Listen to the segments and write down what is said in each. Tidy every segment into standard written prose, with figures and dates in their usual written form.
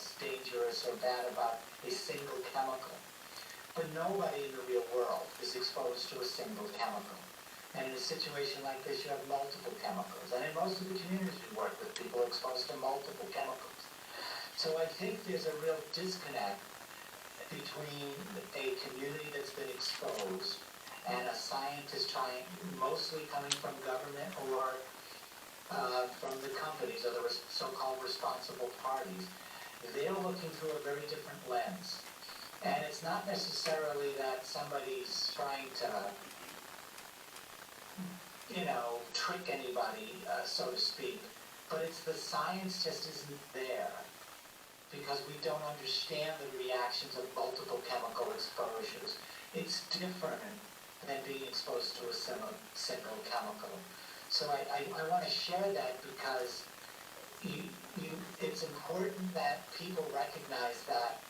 what's dangerous or bad about a single chemical. But nobody in the real world is exposed to a single chemical. And in a situation like this, you have multiple chemicals. And in most of the communities we work with, people are exposed to multiple chemicals. So I think there's a real disconnect between a community that's been exposed and a scientist trying, mostly coming from government or from the companies or the so-called responsible parties. They're looking through a very different lens. And it's not necessarily that somebody's trying to, trick anybody, so to speak, but it's the science just isn't there because we don't understand the reactions of multiple chemical exposures. It's different than being exposed to a single chemical. So I want to share that because it's important that people recognize that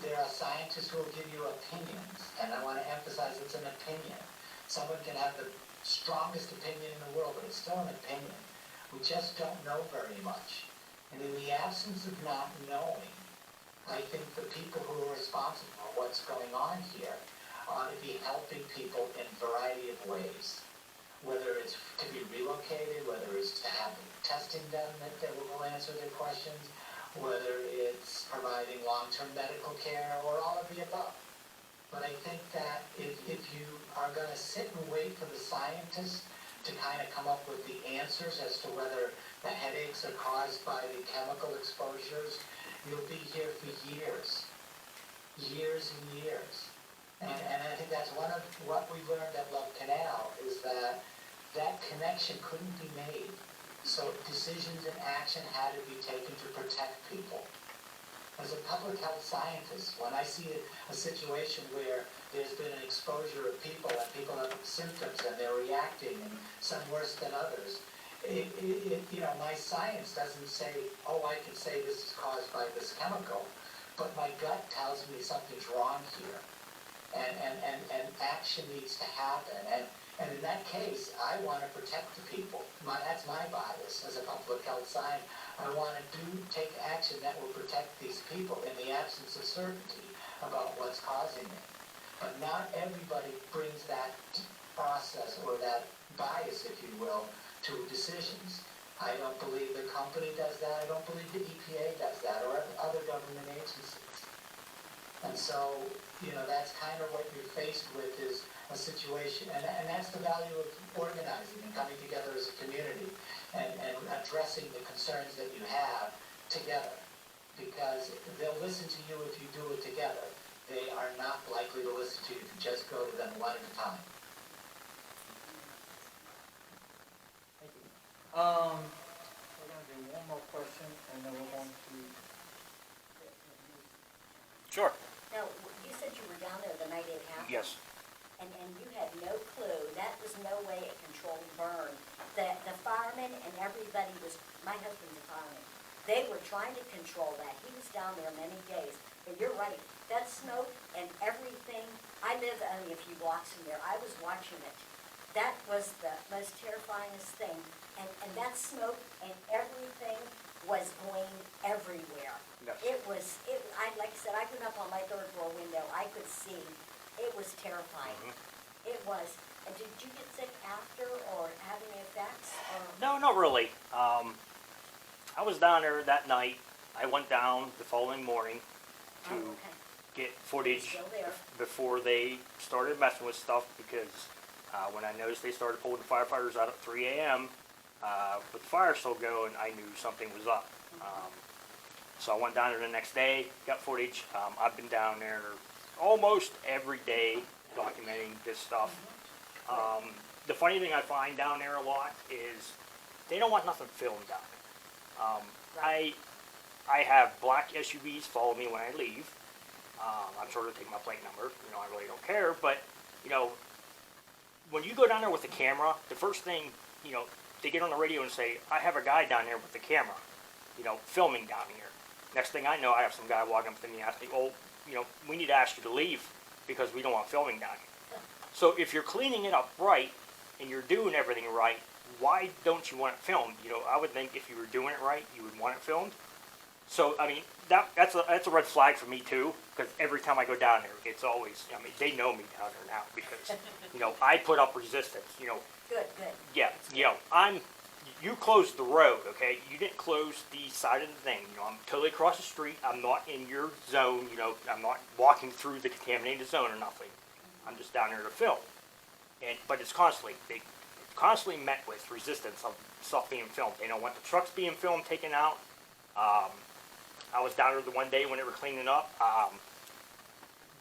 there are scientists who will give you opinions, and I want to emphasize it's an opinion. Someone can have the strongest opinion in the world, but it's still an opinion. We just don't know very much. And in the absence of not knowing, I think the people who are responsible for what's going on here ought to be helping people in a variety of ways. Whether it's to be relocated, whether it's to have testing done that will answer their questions, whether it's providing long-term medical care, or all of the above. But I think that if you are going to sit and wait for the scientists to kind of come up with the answers as to whether the headaches are caused by the chemical exposures, you'll be here for years and years. And I think that's one of what we learned at Love Canal is that connection couldn't be made. So decisions and action had to be taken to protect people. As a public health scientist, when I see a situation where there's been an exposure of people and people have symptoms and they're reacting and some worse than others, my science doesn't say, oh, I can say this is caused by this chemical, but my gut tells me something's wrong here. And action needs to happen. And in that case, I want to protect the people. That's my bias as a public health scientist. I want to take action that will protect these people in the absence of certainty about what's causing it. But not everybody brings that process or that bias, if you will, to decisions. I don't believe the company does that. I don't believe the EPA does that or other government agencies. And so, that's kind of what you're faced with is a situation, and that's the value of organizing and coming together as a community and addressing the concerns that you have together. Because they'll listen to you if you do it together. They are not likely to listen to you if you just go to them one at a time. Thank you. We're going to do one more question, and then we're going to... Sure. Now, you said you were down there the night it happened. Yes. And you had no clue. That was no way a controlled burn. The firemen and everybody was, my husband's a fireman, they were trying to control that. He was down there many days. But you're right, that smoke and everything, I live only a few blocks from there. I was watching it. That was the most terrifyingest thing. And that smoke and everything was going everywhere. Yes. Like I said, I grew up on my third floor window. I could see. It was terrifying. Mm-hmm. It was. And did you get sick after or have any effects? Or? No, not really. I was down there that night. I went down the following morning to get footage before they started messing with stuff because when I noticed they started pulling the firefighters out at 3 a.m. With the fire still going, I knew something was up. So I went down there the next day, got footage. I've been down there almost every day documenting this stuff. The funny thing I find down there a lot is they don't want nothing filmed down there. I have black SUVs follow me when I leave. I'm sure to take my plate number. I really don't care. But, when you go down there with a camera, the first thing, they get on the radio and say, I have a guy down there with the camera, filming down here. Next thing I know, I have some guy walking up to me and asking, oh, we need to ask you to leave because we don't want filming down here. So if you're cleaning it up right and you're doing everything right, why don't you want it filmed? I would think if you were doing it right, you would want it filmed. So I mean that's a red flag for me too, because every time I go down there, it's always, I mean, they know me down there now because I put up resistance. Good, good. Yeah, you closed the road, okay? You didn't close the side of the thing. I'm totally across the street. I'm not in your zone. I'm not walking through the contaminated zone or nothing. I'm just down there to film. But it's constantly met with resistance of stuff being filmed. They don't want the trucks being filmed, taken out. I was down there the one day when they were cleaning up.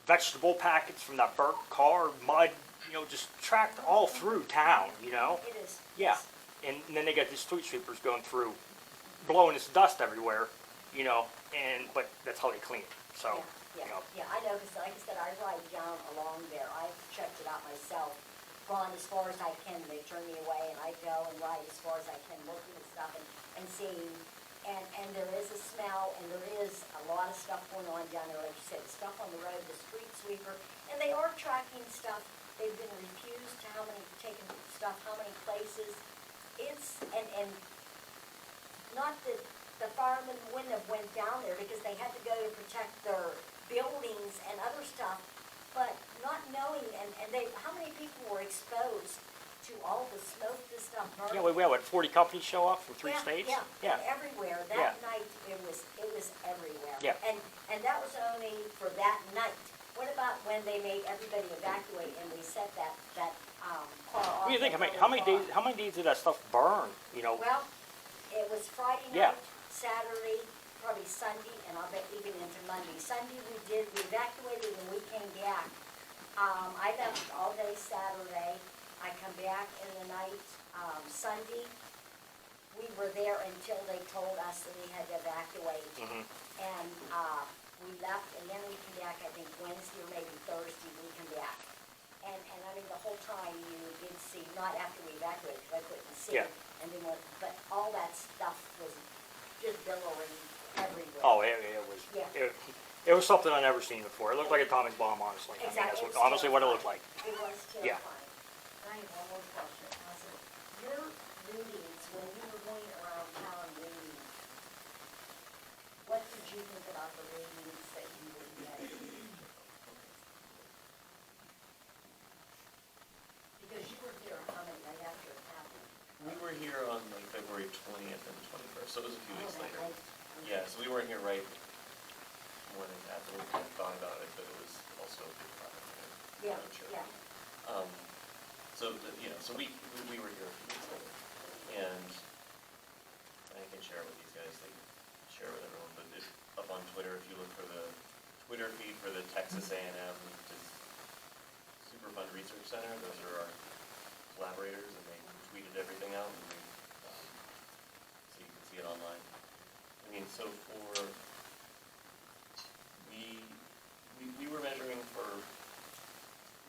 Vegetable packets from that burnt car, mud, just tracked all through town, It is. Yeah. And then they got these street sweepers going through, blowing this dust everywhere, but that's how they clean it. So, Yeah, I know, because like I said, I ride down along there, I've checked it out myself, gone as far as I can, they turn me away, and I go and ride as far as I can, looking at stuff and seeing, and there is a smell, and there is a lot of stuff going on down there, like you said, stuff on the road, the street sweeper, and they are tracking stuff, they've been refused to taking stuff, how many places, and not that the firemen wouldn't have went down there because they had to go to protect their buildings and other stuff, but not knowing, and how many people were exposed to all the smoke, this stuff burning? yeah, we had, 40 companies show up from 3 states? Yeah, and everywhere. That night, it was everywhere. Yeah. And that was only for that night. What about when they made everybody evacuate and we set that car off? What do you think? that How many car? days? How many days did that stuff burn? Well, it was Friday Yeah. night, Saturday, probably Sunday, and I'll bet even into Monday. Sunday we evacuated and we came back. I left all day Saturday. I come back in the night, Sunday. We were there until they told us that we had to evacuate. Mhm. And, we left, and then we came back, I think Wednesday or maybe Thursday, we come back. And I mean, the whole time you did see, not after we evacuated, because I couldn't see. Yeah. And then, but all that stuff was just billowing everywhere. Oh, it was. Yeah. It was something I'd never seen before. It looked like an atomic bomb, honestly. I mean, that's Exactly. honestly what it looked like. It was Yeah. terrifying. I have one more question. Your readings, when you were going around town reading, what did you think about the readings that you were getting? Because you were here, how many, right after it happened? We were here on like February 20th and 21st, so it was a few weeks Oh, later. okay. Yeah, so we weren't here right when it happened, we kind of thought about it, but it was also a big problem. Yeah, yeah. So we were here a few weeks later, and I can share it with these guys, they can share it with everyone, but it's up on Twitter, if you look for the Twitter feed for the Texas A&M Superfund Research Center, those are our collaborators, and they tweeted everything out, and so you can see it online. I mean, so we were measuring for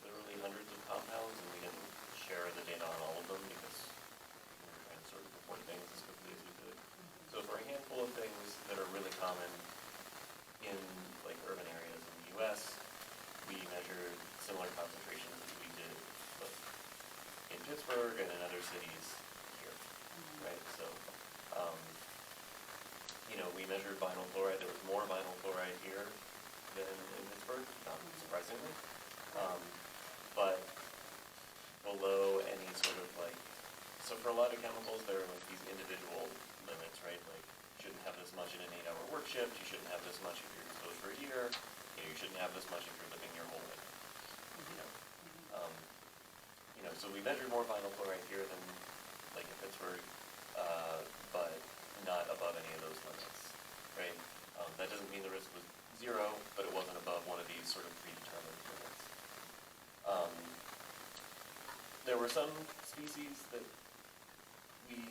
literally hundreds of compounds, and we didn't share the data on all of them because we were trying to sort of report things as quickly as we could. So for a handful of things that are really common in like urban areas in the U.S., we measured similar concentrations as we did both in Pittsburgh and in other cities here, right? So, we measured vinyl chloride. There was more vinyl chloride here than in Pittsburgh, not surprisingly. But below any sort of so for a lot of chemicals, there are like these individual limits, right? Like, you shouldn't have this much in an 8-hour work shift. You shouldn't have this much if you're exposed for a year. You shouldn't have this much if you're living your whole life. So we measured more vinyl chloride here than like in Pittsburgh, but not above any of those limits, right? That doesn't mean the risk was 0, but it wasn't above one of these sort of predetermined limits. There were some species that we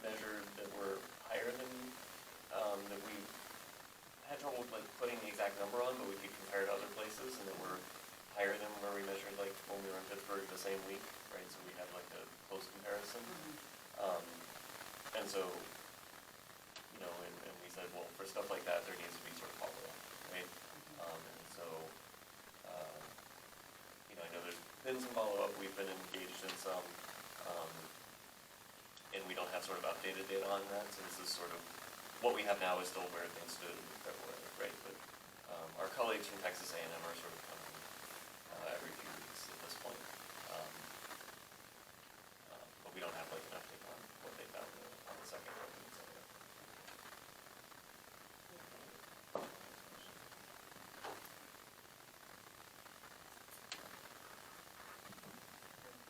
measured that were higher than, that we had trouble like putting the exact number on, but we could compare to other places, and that were higher than where we measured like when we were in Pittsburgh the same week, right? So we had like a close comparison. And so, and we said, well, for stuff like that, there needs to be sort of follow-up, right? And so, I know there's been some follow-up, we've been engaged in some, and we don't have sort of updated data on that, so this is sort of what we have now is still where things stood in February, right? But our colleagues from Texas A&M are sort of coming every few weeks at this point. But we don't have like an update on what they found on the second open, et cetera.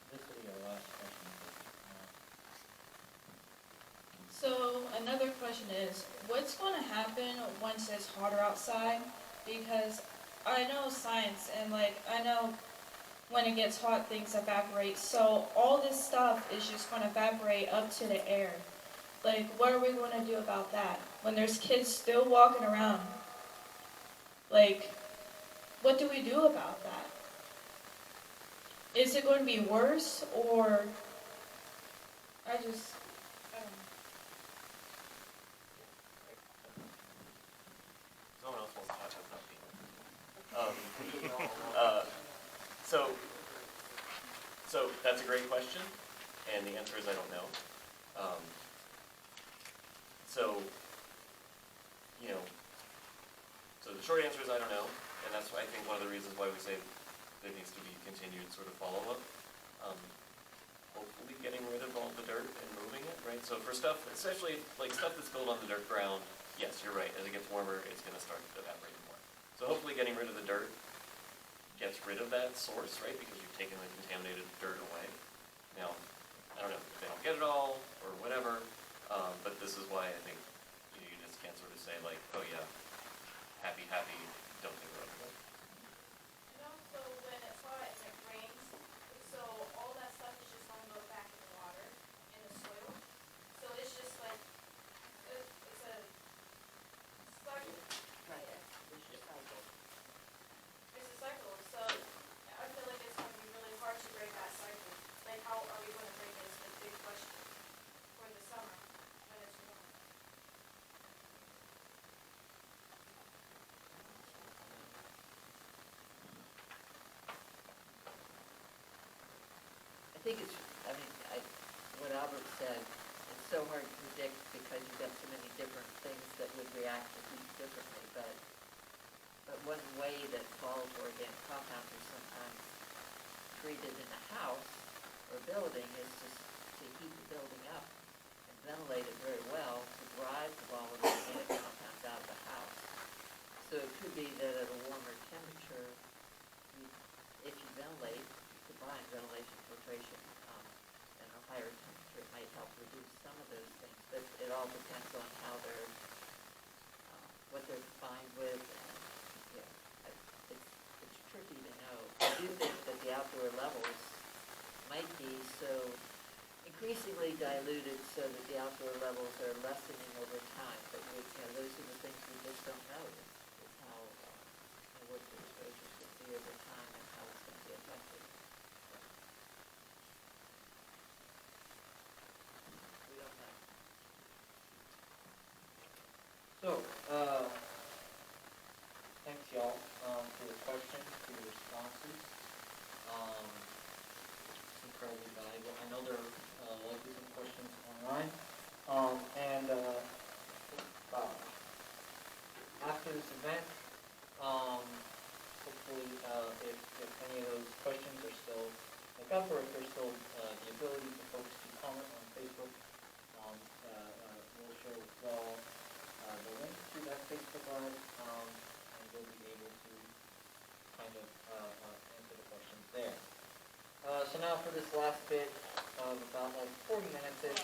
This will be our last question. So another question is, what's going to happen once it's hotter outside? Because I know science, and like I know when it gets hot, things evaporate. So all this stuff is just going to evaporate up to the air. Like, what are we going to do about that? When there's kids still walking around, like, what do we do about that? Is it going to be worse, or I don't know. Someone else wants to talk about that. So that's a great question, and the answer is I don't know. So, you know, so the short answer is I don't know, and that's I think one of the reasons why we say there needs to be continued sort of follow-up. Hopefully getting rid of all the dirt and moving it, right? So for stuff, especially like stuff that's built on the dirt ground, yes, you're right. As it gets warmer, it's going to start to evaporate more. So hopefully getting rid of the dirt gets rid of that source, right? Because you've taken the contaminated dirt away. Now, I don't know if they don't get it all or whatever, but this is why I think you just can't sort of say like, oh yeah, happy, don't think about it. You know, so when it's hot and it rains, so all that stuff is just going to go back in the water, in the soil. So it's just like, it's a cycle. Right, it's your cycle. It's a cycle. So I feel like it's going to be really hard to break that cycle. Like, how are we going to break it is the big question for the summer when it's warm. I think it's, what Albert said, it's so hard to predict because you've got so many different things that would react to heat differently, but one way that volatile organic compounds are sometimes treated in a house or building is just to heat the building up and ventilate it very well to drive the volatile organic compounds out of the house. So it could be that at a warmer temperature, if you ventilate, combine ventilation, filtration, and a higher temperature, it might help reduce some of those things. But it all depends on how they're, what they're combined with, and it's tricky to know. I do think that the outdoor levels might be so increasingly diluted so that the outdoor levels are lessening over time. But those are the things we just don't know. Is how what the exposure is going to be over time and how it's going to be affected. We don't know. So, thanks y'all for your questions, for your responses. It's incredibly valuable. I know there are likely some questions online. After this event, hopefully if any of those questions are still up or if there's still the ability for folks to comment on Facebook, we'll show y'all the link to that Facebook Live, and we'll be able to kind of answer the questions there. So now for this last bit of about like 40 minutes-ish.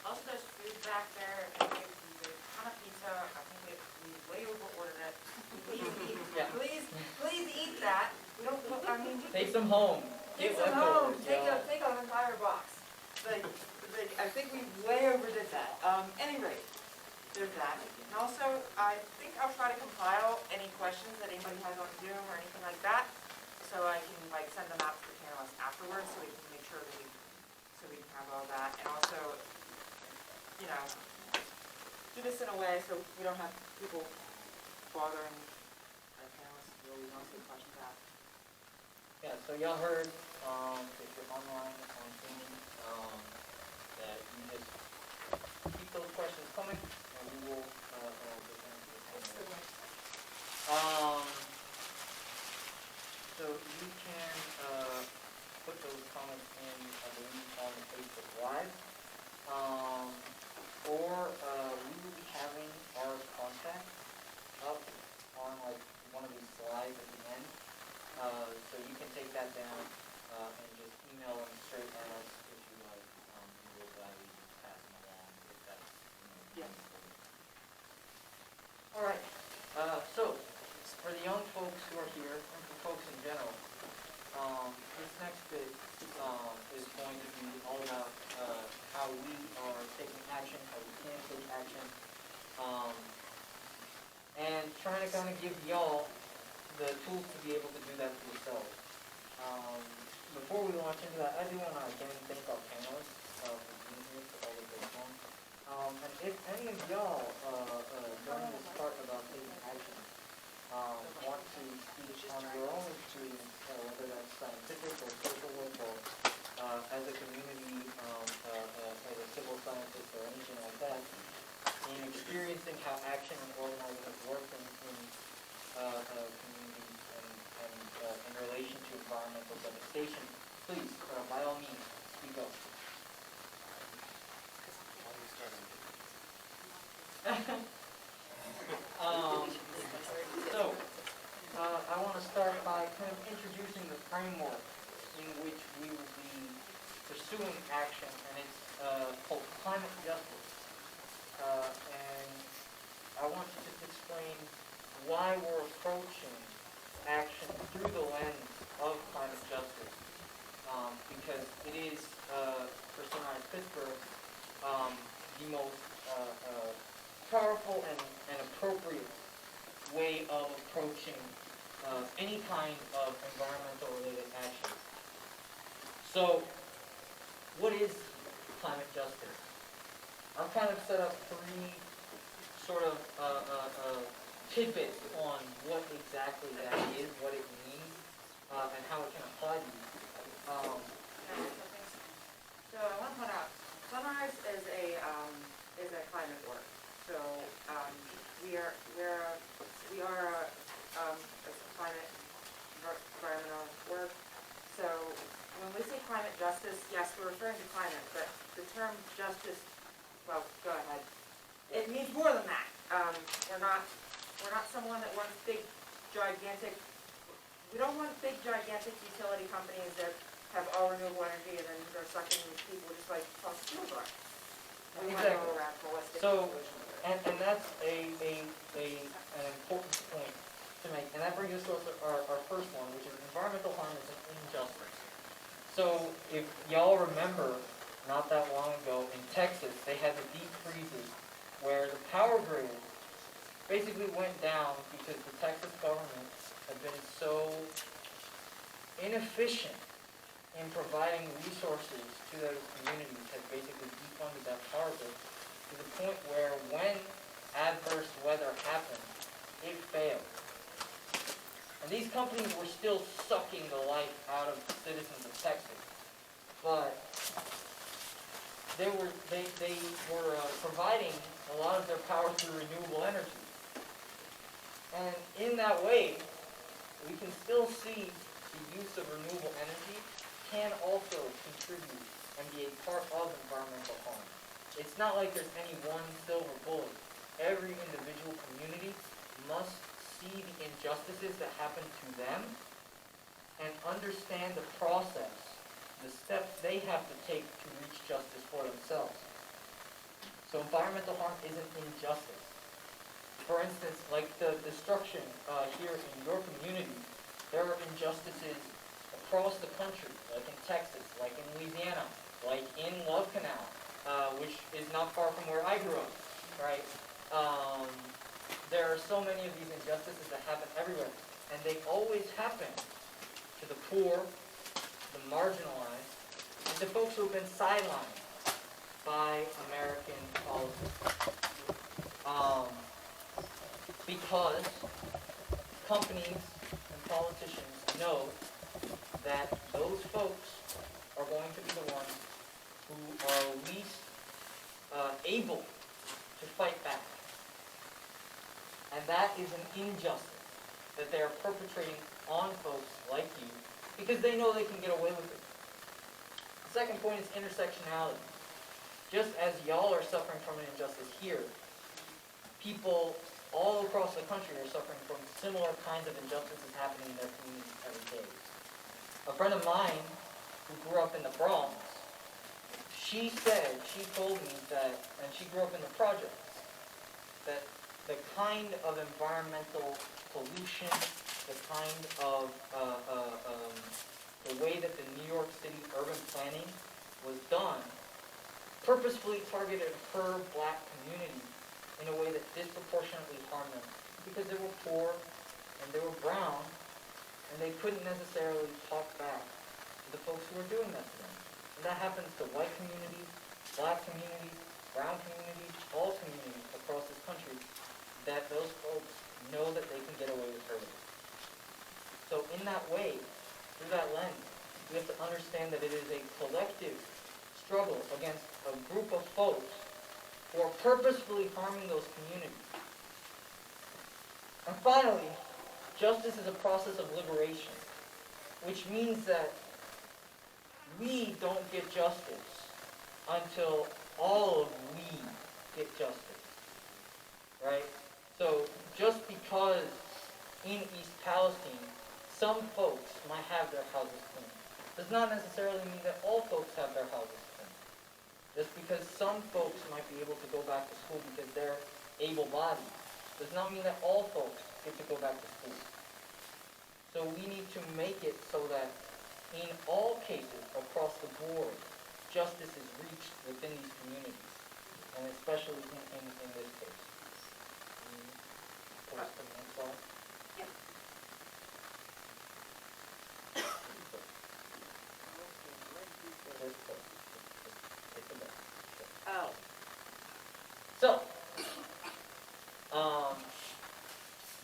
Also, there's food back there, and there's a ton of pizza. I think we way over-ordered it. Please eat, Yeah. please eat that. We don't, Take some home. take Get some home, leftovers, take y'all. an entire box. I think we way overdid that. Any rate, there's that. And also, I think I'll try to compile any questions that anybody has on Zoom or anything like that, so I can send them out to the panelists afterwards, so we can make sure that we can have all that. And also, do this in a way so we don't have people bothering our panelists who always want to see questions out. Yeah, so y'all heard, if you're online on Zoom, that you just keep those questions coming, and we will, just answer What's the them. website? So you can, put those comments in, I believe, on the Facebook Live. Or, we will be having our contact up on like one of these slides at the end. So you can take that down, and just email them straight at us if you like. And we'll gladly pass them along if that's, Yeah. necessary. All right, so for the young folks who are here, and for folks in general, this next bit, is going to be all about, how we are taking action, how we can take action, and trying to kind of give y'all the tools to be able to do that for yourselves. Before we launch into that, I do want to again thank our panelists, for being here for all of this long. And if any of y'all, during this part about taking action, want to speak on your own experience, whether that's scientific or social work or, as a community, as a civil scientist or anything like that, in experiencing how action and organizing has worked in communities and in relation to environmental devastation, please, by all means, speak up. So, I want to start by kind of introducing the framework in which we will be pursuing action, and it's called climate justice. And I want to just explain why we're approaching action through the lens of climate justice. Because it is, for Sunrise Pittsburgh, the most powerful and appropriate way of approaching any kind of environmental related action. So, what is climate justice? I've kind of set up three sort of tidbits on what exactly that is, what it means, and how it can apply to you. So I want to point out, Sunrise is a climate work. So we are a climate environmental work. So when we say climate justice, yes, we're referring to climate, but the term justice, well, go ahead. It means more than that. We're not someone that wants big, gigantic. We don't want big, gigantic utility companies that have all renewable energy and then they're sucking people just like fossil fuels are. We want to go around holistic So, solution. and that's an important point to make. And that brings us to our first one, which is environmental harm is an injustice. So, if y'all remember, not that long ago in Texas, they had the deep freezes where the power grid basically went down because the Texas government had been so inefficient in providing resources to those communities, had basically defunded that power grid to the point where when adverse weather happened, it failed. And these companies were still sucking the life out of the citizens of Texas, but they were providing a lot of their power through renewable energy. And in that way, we can still see the use of renewable energy can also contribute and be a part of environmental harm. It's not like there's any one silver bullet. Every individual community must see the injustices that happen to them and understand the process, the steps they have to take to reach justice for themselves. So environmental harm isn't injustice. For instance, like the destruction here in your community, there are injustices across the country, like in Texas, like in Louisiana, like in Love Canal, which is not far from where I grew up, right? There are so many of these injustices that happen everywhere, and they always happen to the poor, the marginalized, and the folks who have been sidelined by American politics. Because companies and politicians know that those folks are going to be the ones who are least able fight back. And that is an injustice that they are perpetrating on folks like you because they know they can get away with it. The second point is intersectionality. Just as y'all are suffering from an injustice here, people all across the country are suffering from similar kinds of injustices happening in their communities every day. A friend of mine who grew up in the Bronx, she told me that, and she grew up in the projects, that the kind of environmental pollution, the kind of, the way that the New York City urban planning was done, purposefully targeted her black community in a way that disproportionately harmed them because they were poor and they were brown and they couldn't necessarily talk back to the folks who were doing that to them. And that happens to white communities, black communities, brown communities, all communities across this country, that those folks know that they can get away with hurting. So in that way, through that lens, we have to understand that it is a collective struggle against a group of folks who are purposefully harming those communities. And finally, justice is a process of liberation, which means that we don't get justice until all of we get justice, right? So just because in East Palestine, some folks might have their houses clean, does not necessarily mean that all folks have their houses clean. Just because some folks might be able to go back to school because they're able-bodied, does not mean that all folks get to go back to school. So we need to make it so that in all cases across the board, justice is reached within these communities, and especially in this case. Post the next slide. Oh. So,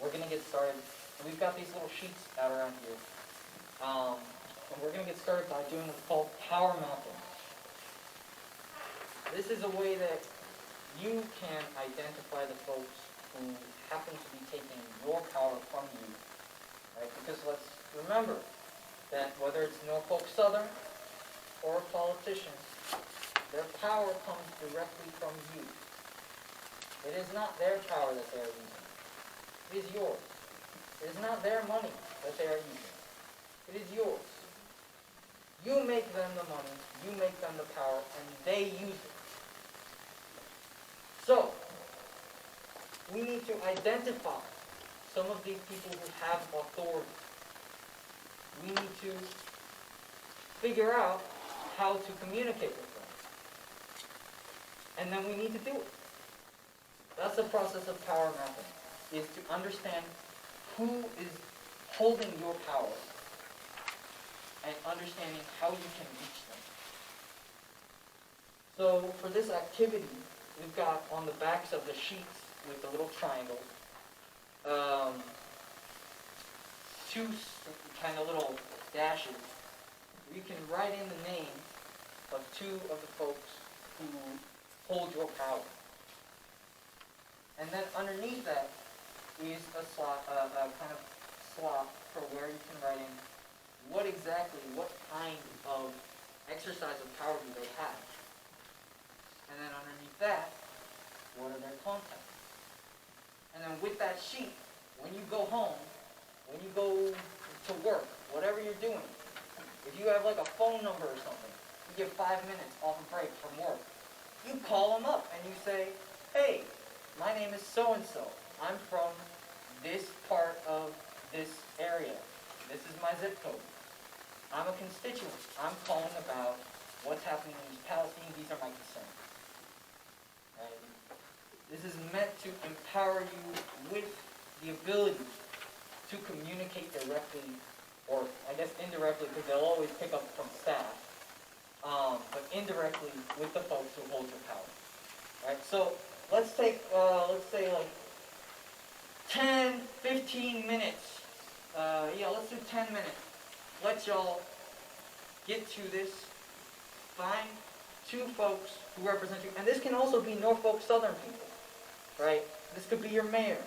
we're going to get started. We've got these little sheets out around here. And we're going to get started by doing what's called power mapping. This is a way that you can identify the folks who happen to be taking your power from you. Right? Because let's remember that whether it's Norfolk Southern or a politician, their power comes directly from you. It is not their power that they are using. It is yours. It is not their money that they are using. It is yours. You make them the money, you make them the power, and they use it. So, we need to identify some of these people who have authority. We need to figure out how to communicate with them. And then we need to do it. That's the process of power mapping, is to understand who is holding your power and understanding how you can reach them. So for this activity, we've got on the backs of the sheets with the little triangle, two kind of little dashes. You can write in the name of two of the folks who hold your power. And then underneath that is a slot, kind of slot for where you can write in what kind of exercise of power do they have. And then underneath that, what are their contacts? And then with that sheet, when you go home, when you go to work, whatever you're doing, if you have like a phone number or something, you get 5 minutes off a break from work, you call them up and you say, hey, my name is so-and-so. I'm from this part of this area. This is my zip code. I'm a constituent. I'm calling about what's happening in East Palestine. These are my concerns. Right? This is meant to empower you with the ability to communicate directly, or I guess indirectly, because they'll always pick up from staff, but indirectly with the folks who hold your power. Right? So let's take, let's say like 10, 15 minutes. Let's do 10 minutes. Let y'all get to this. Find two folks who represent you. And this can also be Norfolk Southern people. right? This could be your mayor.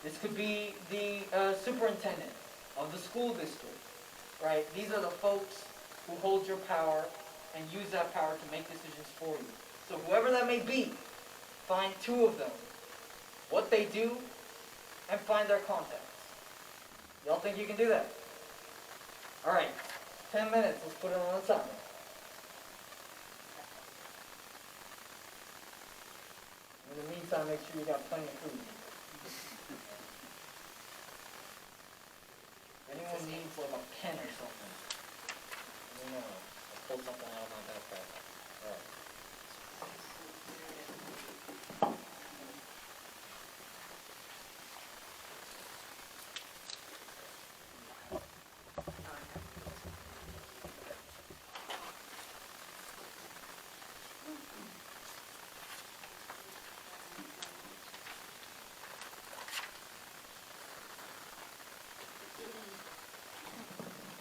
This could be the superintendent of the school district, right? These are the folks who hold your power and use that power to make decisions for you. So whoever that may be, find 2 of them, what they do, and find their contacts. Y'all think you can do that? All right, 10 minutes, let's put it on the timer. In the meantime, make sure you got plenty of food. Anyone needs like a pen or something? Let me know. I'll pull something out of my backpack. All right.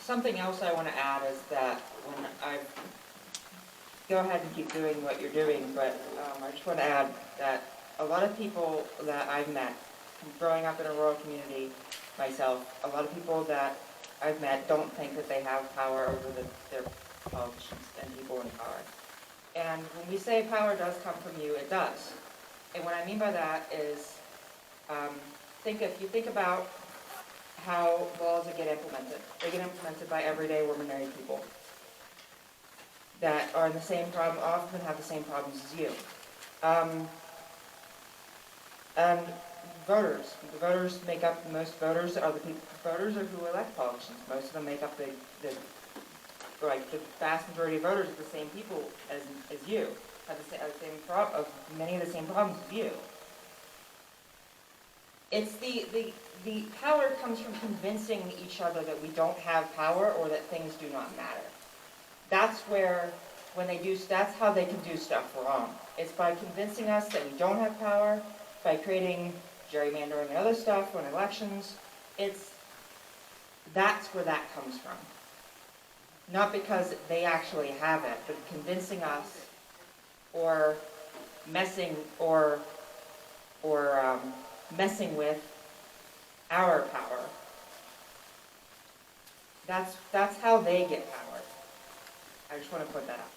Something else I want to add is that when go ahead and keep doing what you're doing, but I just want to add that a lot of people that I've met, growing up in a rural community myself, a lot of people that I've met don't think that they have power over their politicians and people in power. And when we say power does come from you, it does. And what I mean by that is, if you think about how laws get implemented. They get implemented by everyday ordinary people that are in the same problem, often have the same problems as you. And voters. The voters make up, most voters are the people, voters are who elect politicians. Most of them make up the vast majority of voters are the same people as you, have many of the same problems as you. It's the power comes from convincing each other that we don't have power or that things do not matter. That's where, that's how they can do stuff wrong. It's by convincing us that we don't have power, by creating gerrymandering and other stuff on elections. That's where that comes from. Not because they actually have it, but convincing us or messing with our power. That's how they get power. I just want to put that out.